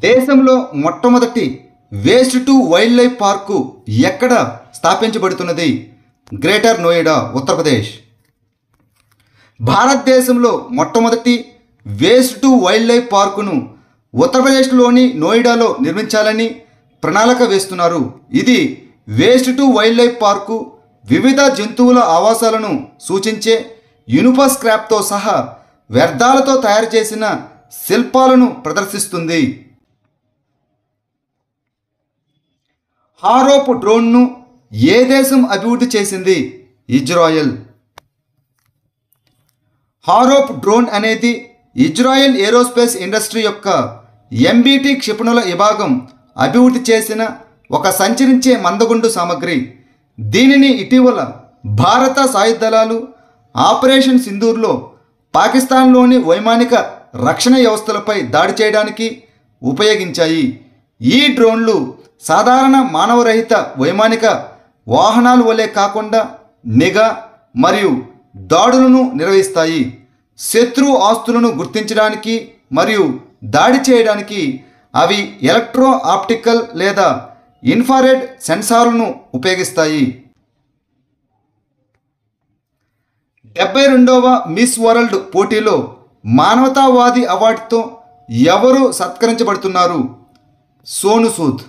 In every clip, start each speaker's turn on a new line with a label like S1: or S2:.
S1: దేశంలో మొట్టమొదటి waste to wild life park ఎక్కడ స్థాపించబడుతున్నది? గ్రేటర్ నోయిడా, ఉత్తరప్రదేశ్. భారతదేశంలో మొట్టమొదటి వేస్ట్ టు వైల్డ్ లైఫ్ పార్కును ఉత్తరప్రదేశ్లోని నోయిడాలో నిర్మించాలని ప్రణాళిక వేస్తున్నారు. ఇది waste to wild life park వివిధ జంతువుల ఆవాసాలను సూచించే ఇనుప స్క్రాప్తో సహా వ్యర్థాలతో తయారు చేసిన శిల్పాలను ప్రదర్శిస్తుంది. హారోప్ డ్రోన్ను ఏ దేశం అభివృద్ధి చేసింది? ఇజ్రాయెల్. హారోప్ డ్రోన్ అనేది ఇజ్రాయెల్ ఏరోస్పేస్ ఇండస్ట్రీ యొక్క ఎంబీటీ క్షిపణుల విభాగం అభివృద్ధి చేసిన ఒక సంచరించే మందగుండు సామగ్రి. దీనిని ఇటీవల భారత సాయుధ దళాలు ఆపరేషన్ సింధూర్లో పాకిస్తాన్లోని వైమానిక రక్షణ వ్యవస్థలపై దాడి చేయడానికి ఉపయోగించాయి. ఈ డ్రోన్లు సాధారణ మానవరహిత వైమానిక వాహనాల వలె కాకుండా నిఘా మరియు దాడులను నిర్వహిస్తాయి. శత్రు ఆస్తులను గుర్తించడానికి మరియు దాడి చేయడానికి అవి ఎలక్ట్రో ఆప్టికల్ లేదా ఇన్ఫ్రారెడ్ సెన్సార్లను ఉపయోగిస్తాయి. 72వ మిస్ వరల్డ్ పోటీలో మానవతావాది అవార్డుతో ఎవరు సత్కరించబడుతున్నారు? సోను సూద్.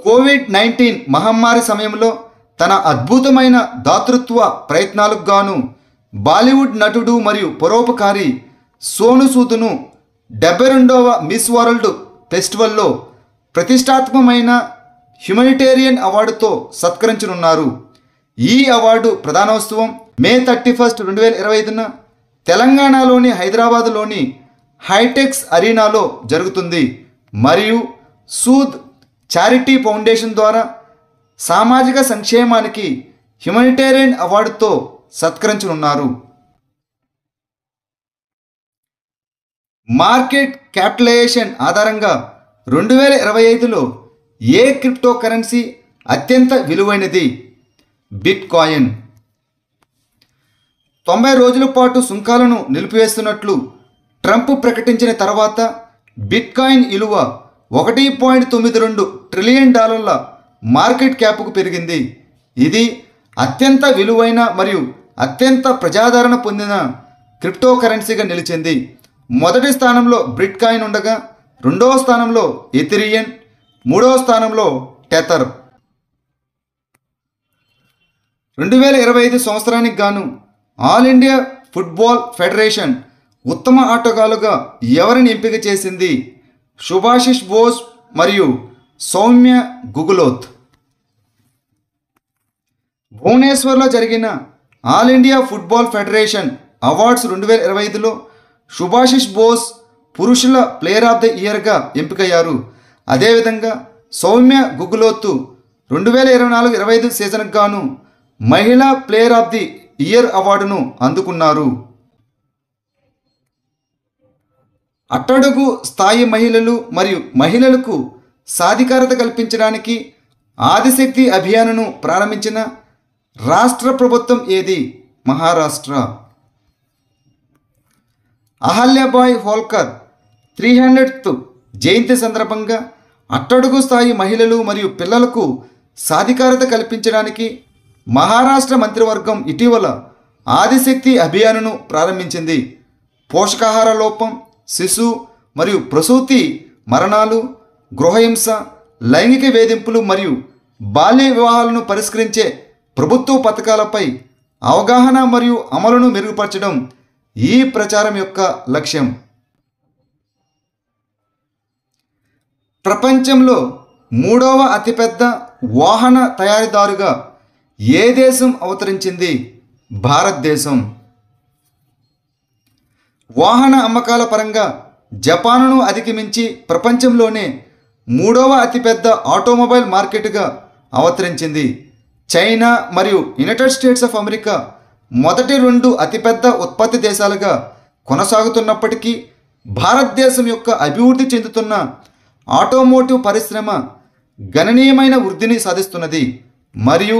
S1: కోవిడ్-19 మహమ్మారి సమయంలో తన అద్భుతమైన దాతృత్వ ప్రయత్నాలకు గాను బాలీవుడ్ నటుడు మరియు పరోపకారి సోను సూద్ను 72వ మిస్ వరల్డ్ ఫెస్టివల్లో ప్రతిష్టాత్మకమైన హ్యుమానిటేరియన్ అవార్డుతో సత్కరించనున్నారు. ఈ అవార్డు ప్రదానోత్సవం మే 31, 2025న తెలంగాణలోని హైదరాబాదులోని హైటెక్స్ అరీనాలో జరుగుతుంది మరియు సూద్ చారిటీ ఫౌండేషన్ ద్వారా సామాజిక సంక్షేమానికి హ్యుమానిటేరియన్ అవార్డుతో సత్కరించనున్నారు. మార్కెట్ క్యాపిటలైజేషన్ ఆధారంగా 2025లో ఏ క్రిప్టో కరెన్సీ అత్యంత విలువైనది? Bit coin. 90 రోజుల పాటు సుంకాలను నిలిపివేస్తున్నట్లు ట్రంప్ ప్రకటించిన తర్వాత బిట్ కాయిన్ విలువ $1.92 ట్రిలియన్ మార్కెట్ క్యాప్కు పెరిగింది. ఇది అత్యంత విలువైన మరియు అత్యంత ప్రజాదరణ పొందిన క్రిప్టో కరెన్సీగా నిలిచింది. మొదటి స్థానంలో బిట్ కాయిన్ ఉండగా రెండవ స్థానంలో ఎథీరియం, మూడవ స్థానంలో టెథర్. 2025 సంవత్సరానికి గాను ఆల్ ఇండియా ఫుట్బాల్ ఫెడరేషన్ ఉత్తమ ఆటగాళ్లుగా ఎవరిని ఎంపిక చేసింది? శుభాశిష్ బోస్ మరియు సౌమ్య గుగులోత్. భువనేశ్వర్లో జరిగిన all India football federation awards 2025లో శుభాశిష్ బోస్ పురుషుల ప్లేయర్ ఆఫ్ ద ఇయర్గా ఎంపికయ్యారు. అదేవిధంగా సౌమ్య గుగులోత్ 2024-25 సీజన్కు గాను మహిళా ప్లేయర్ ఆఫ్ ది ఇయర్ అవార్డును అందుకున్నారు. అట్టడుగు స్థాయి మహిళలు మరియు మహిళలకు సాధికారత కల్పించడానికి ఆదిశక్తి అభియాన్ను ప్రారంభించిన రాష్ట్ర ప్రభుత్వం ఏది? మహారాష్ట్ర. అహల్యాబాయ్ హోల్కర్ 300th జయంతి సందర్భంగా అట్టడుగు స్థాయి మహిళలు మరియు పిల్లలకు సాధికారత కల్పించడానికి మహారాష్ట్ర మంత్రివర్గం ఇటీవల ఆదిశక్తి అభియాన్ను ప్రారంభించింది. పోషకాహార లోపం, శిశు మరియు ప్రసూతి మరణాలు, గృహహింస, లైంగిక వేధింపులు మరియు బాల్య వివాహాలను పరిష్కరించే ప్రభుత్వ పథకాలపై అవగాహన మరియు అమలును మెరుగుపరచడం ఈ ప్రచారం యొక్క లక్ష్యం. ప్రపంచంలో 3వ అతిపెద్ద వాహన తయారీదారుగా ఏ దేశం అవతరించింది? భారతదేశం. వాహన అమ్మకాల పరంగా జపాన్ను అధిగమించి ప్రపంచంలోనే 3వ అతిపెద్ద ఆటోమొబైల్ మార్కెట్గా అవతరించింది. చైనా మరియు యునైటెడ్ స్టేట్స్ ఆఫ్ అమెరికా మొదటి 2 అతిపెద్ద ఉత్పత్తి దేశాలుగా కొనసాగుతున్నప్పటికీ భారతదేశం యొక్క అభివృద్ధి చెందుతున్న ఆటోమోటివ్ పరిశ్రమ గణనీయమైన వృద్ధిని సాధిస్తున్నది మరియు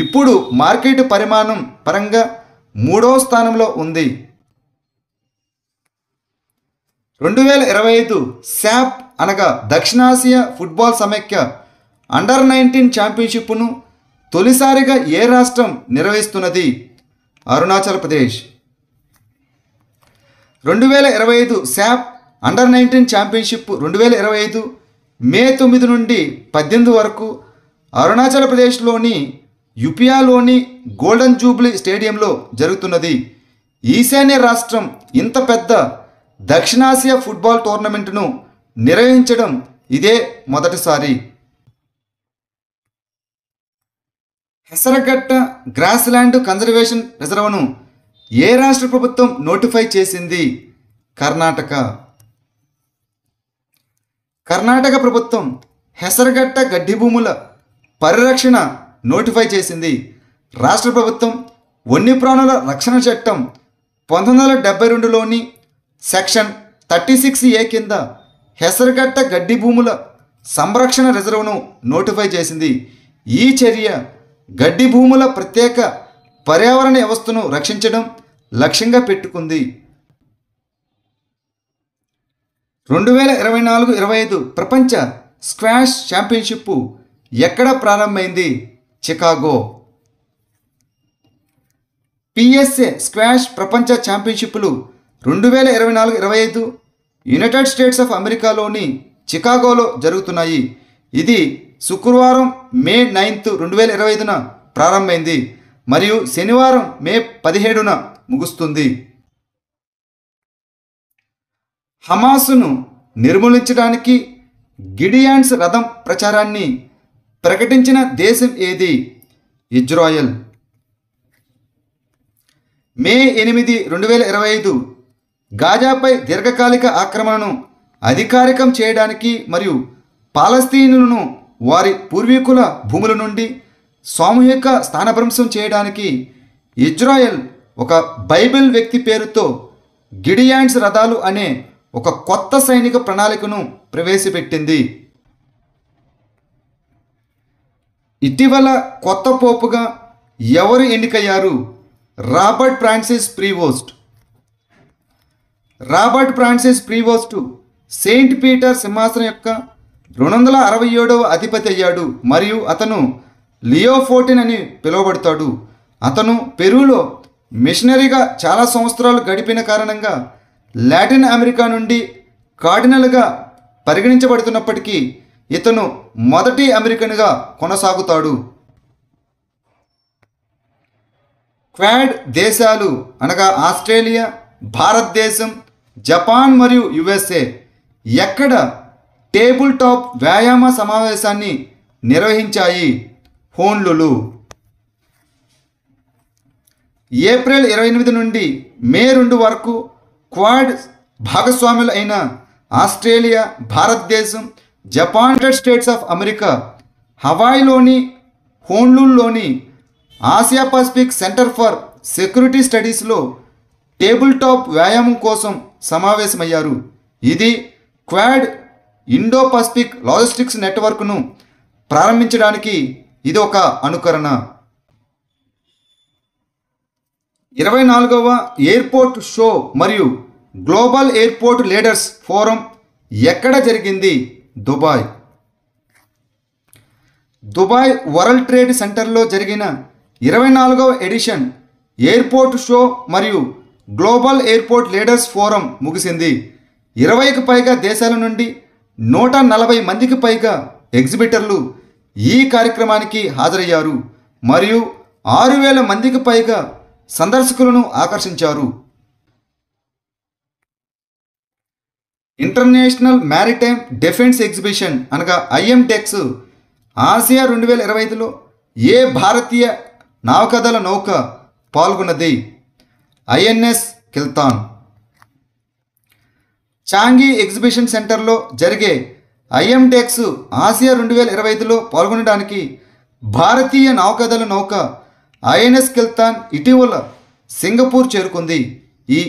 S1: ఇప్పుడు మార్కెట్ పరిమాణం పరంగా 3వ స్థానంలో ఉంది. 2025 శాప్ అనగా దక్షిణాసియా ఫుట్బాల్ సమైక్య అండర్-19 ఛాంపియన్షిప్ను తొలిసారిగా ఏ రాష్ట్రం నిర్వహిస్తున్నది? Arunachal Pradesh. 2025 SAFF under nineteen championship 2025 May 9 నుండి 18 వరకు అరుణాచల్ ప్రదేశ్లోని యుపియాలోని గోల్డెన్ జూబ్లీ స్టేడియంలో జరుగుతున్నది. ఈశాన్య రాష్ట్రం ఇంత పెద్ద దక్షిణాసియా ఫుట్బాల్ టోర్నమెంటును నిర్వహించడం ఇదే మొదటిసారి. హెసరగట్ట గ్రాస్ల్యాండ్ కన్జర్వేషన్ రిజర్వ్ను ఏ రాష్ట్ర ప్రభుత్వం నోటిఫై చేసింది? కర్ణాటక. కర్ణాటక ప్రభుత్వం హెసరగట్ట గడ్డి భూముల పరిరక్షణ నోటిఫై చేసింది. రాష్ట్ర ప్రభుత్వం వన్యప్రాణుల రక్షణ చట్టం 1972లోని సెక్షన్ 36A కింద హెసరగట్ట గడ్డి భూముల సంరక్షణ రిజర్వ్ను నోటిఫై చేసింది. ఈ చర్య గడ్డి భూముల ప్రత్యేక పర్యావరణ వ్యవస్థను రక్షించడం లక్ష్యంగా పెట్టుకుంది. 2024-25 ప్రపంచ స్క్వాష్ ఛాంపియన్షిప్ ఎక్కడ ప్రారంభమైంది? చికాగో. పిఎస్ఏ స్క్వాష్ ప్రపంచ ఛాంపియన్షిప్లు 2024-25 యునైటెడ్ స్టేట్స్ ఆఫ్ అమెరికాలోని చికాగోలో జరుగుతున్నాయి. ఇది శుక్రవారం మే 9, 2025న ప్రారంభమైంది మరియు శనివారం మే 17న ముగుస్తుంది. హమాసును నిర్మూలించడానికి గిడియాన్స్ రథం ప్రచారాన్ని ప్రకటించిన దేశం ఏది? ఇజ్రాయెల్. మే 8, 2025 గాజాపై దీర్ఘకాలిక ఆక్రమణను అధికారికం చేయడానికి మరియు పాలస్తీనులను వారి పూర్వీకుల భూముల నుండి సామూహిక స్థానభ్రంశం చేయడానికి ఇజ్రాయెల్ ఒక బైబిల్ వ్యక్తి పేరుతో గిడియాన్స్ రథాలు అనే ఒక కొత్త సైనిక ప్రణాళికను ప్రవేశపెట్టింది. ఇటీవల కొత్త పోపుగా ఎవరు ఎన్నికయ్యారు? Robert Francis Prevost. Robert Francis Prevost Saint Peter సింహాసనం యొక్క 267వ అధిపతి అయ్యాడు మరియు అతను లియో 14 అని పిలువబడతాడు. అతను పెరూలో మిషనరీగా చాలా సంవత్సరాలు గడిపిన కారణంగా లాటిన్ అమెరికా నుండి కార్డినల్గా పరిగణించబడుతున్నప్పటికీ ఇతను మొదటి అమెరికన్గా కొనసాగుతాడు. క్వాడ్ దేశాలు అనగా ఆస్ట్రేలియా, భారతదేశం, జపాన్ మరియు యుఎస్ఏ ఎక్కడ టేబుల్ టాప్ వ్యాయామ సమావేశాన్ని నిర్వహించాయి? హోన్లులు. ఏప్రిల్ 28 నుండి మే 2 వరకు క్వాడ్ భాగస్వాములు అయిన ఆస్ట్రేలియా, భారతదేశం, Japan, United States of America హవాయిలోని హోన్లుల్లోని Asia Pacific Center for Security స్టడీస్లో టేబుల్ టాప్ వ్యాయామం కోసం సమావేశమయ్యారు. ఇది క్వాడ్ ఇండో పసిఫిక్ లాజిస్టిక్స్ నెట్వర్క్ను ప్రారంభించడానికి ఇది ఒక అనుకరణ. 24వ ఎయిర్పోర్ట్ షో మరియు గ్లోబల్ ఎయిర్పోర్ట్ లీడర్స్ ఫోరం ఎక్కడ జరిగింది? దుబాయ్. దుబాయ్ వరల్డ్ ట్రేడ్ సెంటర్లో జరిగిన 24వ ఎడిషన్ ఎయిర్పోర్ట్ షో మరియు గ్లోబల్ ఎయిర్పోర్ట్ లీడర్స్ ఫోరం ముగిసింది. 20కి పైగా దేశాల నుండి 140 మందికి పైగా ఎగ్జిబిటర్లు ఈ కార్యక్రమానికి హాజరయ్యారు మరియు 6000 మందికి పైగా సందర్శకులను ఆకర్షించారు. ఇంటర్నేషనల్ మ్యారిటైమ్ డిఫెన్స్ ఎగ్జిబిషన్ అనగా ఐఎండెక్స్ ఆసియా 2025లో ఏ భారతీయ నౌకాదళ నౌక పాల్గొన్నది? ఐఎన్ఎస్ కిల్తాన్. చాంగి ఎగ్జిబిషన్ సెంటర్లో జరిగే ఐఎండెక్స్ ఆసియా 2025లో పాల్గొనడానికి భారతీయ నౌకాదళ నౌక ఐఎన్ఎస్ కిల్తాన్ ఇటీవల సింగపూర్ చేరుకుంది. ఈ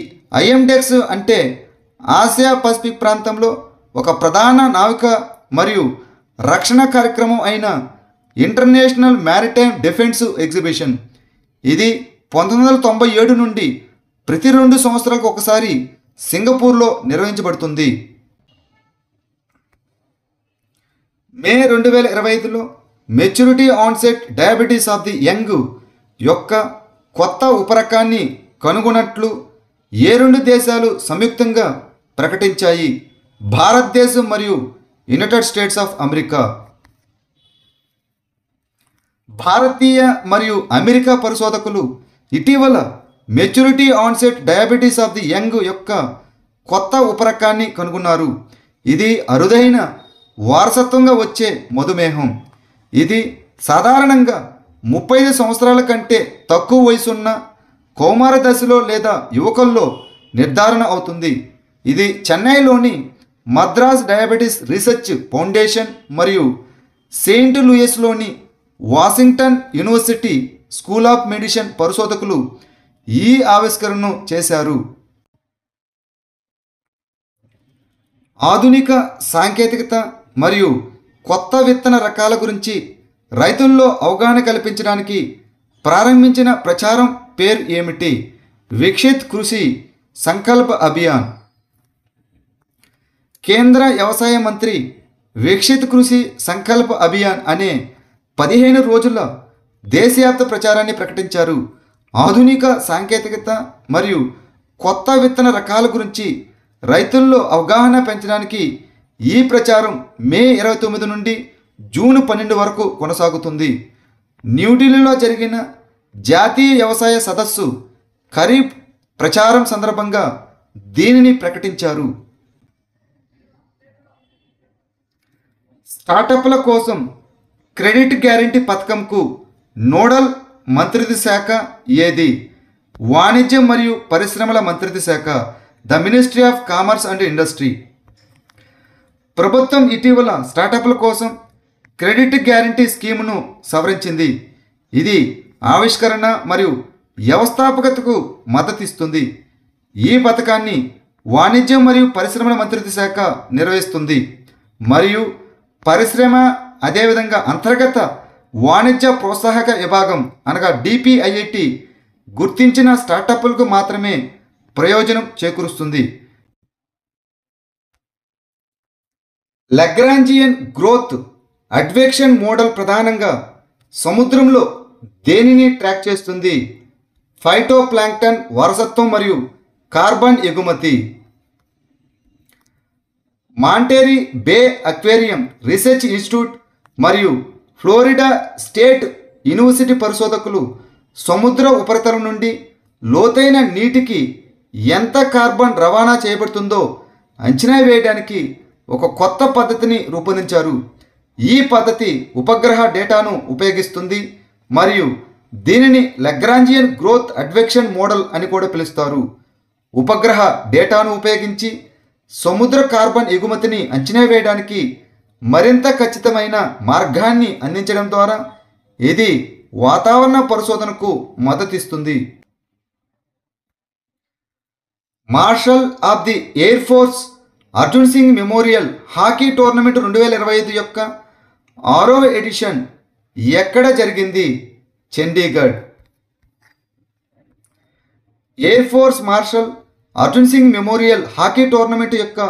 S1: ఐఎండెక్స్ అంటే ఆసియా పసిఫిక్ ప్రాంతంలో ఒక ప్రధాన నావిక మరియు రక్షణ కార్యక్రమం అయిన ఇంటర్నేషనల్ మ్యారిటైమ్ డిఫెన్స్ ఎగ్జిబిషన్. ఇది 1997 నుండి ప్రతి 2 సంవత్సరాలకు ఒకసారి సింగపూర్లో నిర్వహించబడుతుంది. మే 2025లో maturity onset diabetes of the young యొక్క కొత్త ఉపరకాన్ని కనుగొన్నట్లు ఏ 2 దేశాలు సంయుక్తంగా ప్రకటించాయి? భారతదేశం మరియు యునైటెడ్ స్టేట్స్ ఆఫ్ అమెరికా. భారతీయ మరియు అమెరికా పరిశోధకులు ఇటీవల maturity onset diabetes of the young యొక్క కొత్త ఉపరకాన్ని కనుగొన్నారు. ఇది అరుదైన వారసత్వంగా వచ్చే మధుమేహం. ఇది సాధారణంగా 35 సంవత్సరాల కంటే తక్కువ వయసున్న కౌమార దశలో లేదా యువకుల్లో నిర్ధారణ అవుతుంది. ఇది చెన్నైలోని మద్రాస్ డయాబెటీస్ రీసెర్చ్ ఫౌండేషన్ మరియు సెయింట్ లూయిస్లోని Washington University School of Medicine పరిశోధకులు ఈ ఆవిష్కరణను చేశారు. ఆధునిక సాంకేతికత మరియు కొత్త విత్తన రకాల గురించి రైతుల్లో అవగాహన కల్పించడానికి ప్రారంభించిన ప్రచారం పేరు ఏమిటి? వికసిత్ కృషి సంకల్ప అభియాన్. కేంద్ర వ్యవసాయ మంత్రి వికసిత్ కృషి సంకల్ప అభియాన్ అనే 15 రోజుల దేశవ్యాప్త ప్రచారాన్ని ప్రకటించారు. ఆధునిక సాంకేతికత మరియు కొత్త విత్తన రకాల గురించి రైతుల్లో అవగాహన పెంచడానికి ఈ ప్రచారం మే 29 నుండి జూన్ 12 వరకు కొనసాగుతుంది. న్యూఢిల్లీలో జరిగిన జాతీయ వ్యవసాయ సదస్సు ఖరీఫ్ ప్రచారం సందర్భంగా దీనిని ప్రకటించారు. స్టార్టప్ల కోసం క్రెడిట్ గ్యారంటీ పథకంకు నోడల్ మంత్రిత్వ శాఖ ఏది? వాణిజ్యం మరియు పరిశ్రమల మంత్రిత్వ శాఖ, the ministry of commerce and industry. ప్రభుత్వం ఇటీవల స్టార్టప్ల కోసం క్రెడిట్ గ్యారంటీ స్కీమును సవరించింది. ఇది ఆవిష్కరణ మరియు వ్యవస్థాపకతకు మద్దతిస్తుంది. ఈ పథకాన్ని వాణిజ్యం మరియు పరిశ్రమల మంత్రిత్వ శాఖ నిర్వహిస్తుంది మరియు పరిశ్రమ అదేవిధంగా అంతర్గత వాణిజ్య ప్రోత్సాహక విభాగం అనగా డిపిఐఐటి గుర్తించిన స్టార్టప్లకు మాత్రమే ప్రయోజనం చేకూరుస్తుంది. లాగ్రాంజియన్ గ్రోత్ అడ్వెక్షన్ మోడల్ ప్రధానంగా సముద్రంలో దేనిని ట్రాక్ చేస్తుంది? ఫైటోప్లాంక్టన్ వారసత్వం మరియు కార్బన్ ఎగుమతి. మాంటేరీ బే అక్వేరియం రీసెర్చ్ ఇన్స్టిట్యూట్ మరియు ఫ్లోరిడా స్టేట్ యూనివర్సిటీ పరిశోధకులు సముద్ర ఉపరితలం నుండి లోతైన నీటికి ఎంత కార్బన్ రవాణా చేయబడుతుందో అంచనా వేయడానికి ఒక కొత్త పద్ధతిని రూపొందించారు. ఈ పద్ధతి ఉపగ్రహ డేటాను ఉపయోగిస్తుంది మరియు దీనిని లాగ్రాంజియన్ గ్రోత్ అడ్వెక్షన్ మోడల్ అని కూడా పిలుస్తారు. ఉపగ్రహ డేటాను ఉపయోగించి సముద్ర కార్బన్ ఎగుమతిని అంచనా వేయడానికి మరింత ఖచ్చితమైన మార్గాన్ని అందించడం ద్వారా ఇది వాతావరణ పరిశోధనకు మద్దతిస్తుంది. Marshal of the air force Arjun Singh memorial hockey tournament 2025 యొక్క 6వ ఎడిషన్ ఎక్కడ జరిగింది? Chandigarh. Air force marshal Arjun Singh memorial hockey tournament యొక్క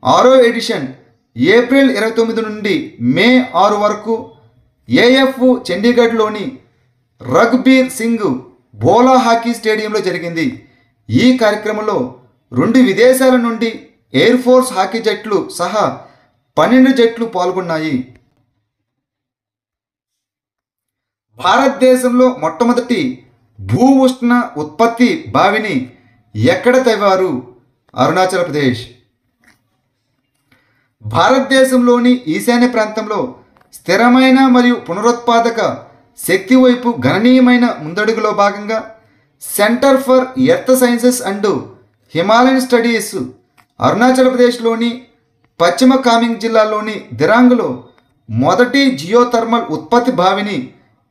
S1: 6వ ఎడిషన్ ఏప్రిల్ 29 నుండి మే 6 వరకు ఏఎఫ్ చండీగఢ్లోని రఘుబీర్ సింగ్ భోలా హాకీ స్టేడియంలో జరిగింది. ఈ కార్యక్రమంలో 2 విదేశాల నుండి ఎయిర్ ఫోర్స్ హాకీ జట్లు సహా 12 జట్లు పాల్గొన్నాయి. భారతదేశంలో మొట్టమొదటి భూ ఉష్ణ ఉత్పత్తి బావిని ఎక్కడ తవ్వారు? అరుణాచల్ ప్రదేశ్. భారతదేశంలోని ఈశాన్య ప్రాంతంలో స్థిరమైన మరియు పునరుత్పాదక శక్తి వైపు గణనీయమైన ముందడుగులో భాగంగా centre for earth sciences and Himalayan studies Arunachal ప్రదేశ్లోని పశ్చిమ కామింగ్ జిల్లాలోని దిరాంగ్లో మొదటి జియోథర్మల్ ఉత్పత్తి బావిని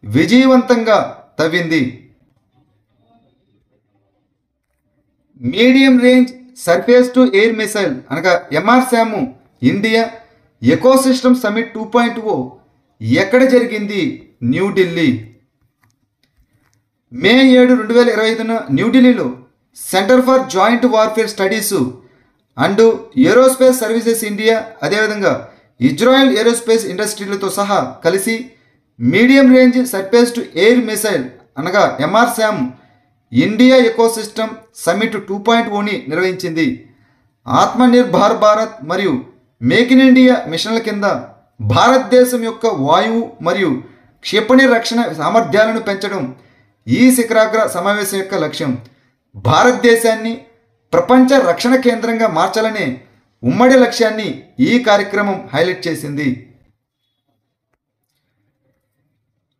S1: విజయవంతంగా తవ్వింది. Medium range surface to air missile అనగా ఎంఆర్సామ్ ఇండియా ఎకోసిస్టమ్ సమిట్ 2.0 ఎక్కడ జరిగింది? న్యూఢిల్లీ. మే 7, 2025న న్యూఢిల్లీలో centre for joint warfare studies and aerospace services India, అదేవిధంగా ఇజ్రాయెల్ ఏరోస్పేస్ ఇండస్ట్రీలతో సహా కలిసి medium range surface to air missile అనగా ఎంఆర్శామ్ ఇండియా ఎకోసిస్టమ్ సమ్మిట్ 2.0ని నిర్వహించింది. ఆత్మనిర్భర్ భారత్ మరియు మేక్ ఇన్ ఇండియా మిషన్ల కింద భారతదేశం యొక్క వాయువు మరియు క్షిపణి రక్షణ సామర్థ్యాలను పెంచడం ఈ శిఖరాగ్ర సమావేశం యొక్క లక్ష్యం. భారతదేశాన్ని ప్రపంచ రక్షణ కేంద్రంగా మార్చాలనే ఉమ్మడి లక్ష్యాన్ని ఈ కార్యక్రమం హైలైట్ చేసింది.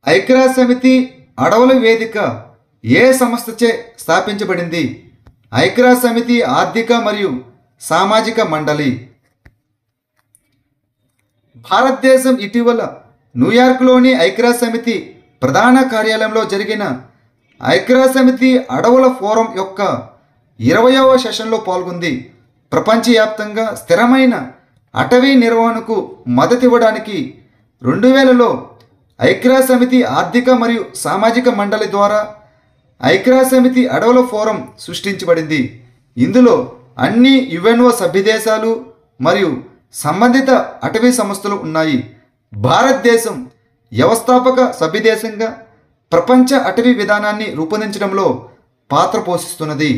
S1: ఐక్యరాజ్య సమితి అడవుల వేదిక ఏ సంస్థచే స్థాపించబడింది? ఐక్యరాజ్య సమితి ఆర్థిక మరియు సామాజిక మండలి. భారతదేశం ఇటీవల న్యూయార్క్లోని ఐక్యరాజ్య సమితి ప్రధాన కార్యాలయంలో జరిగిన ఐక్యరాజ్య సమితి అడవుల ఫోరం యొక్క 20వ సెషన్లో పాల్గొంది. ప్రపంచవ్యాప్తంగా స్థిరమైన అటవీ నిర్వహణకు మద్దతు ఇవ్వడానికి 2000లో ఐక్యరాజ్య సమితి ఆర్థిక మరియు సామాజిక మండలి ద్వారా ఐక్యరాజ్య సమితి అడవుల ఫోరం సృష్టించబడింది. ఇందులో అన్ని యుఎన్ఓ సభ్యదేశాలు మరియు సంబంధిత అటవీ సంస్థలు ఉన్నాయి. భారతదేశం వ్యవస్థాపక సభ్యదేశంగా ప్రపంచ అటవీ విధానాన్ని రూపొందించడంలో పాత్ర పోషిస్తున్నది.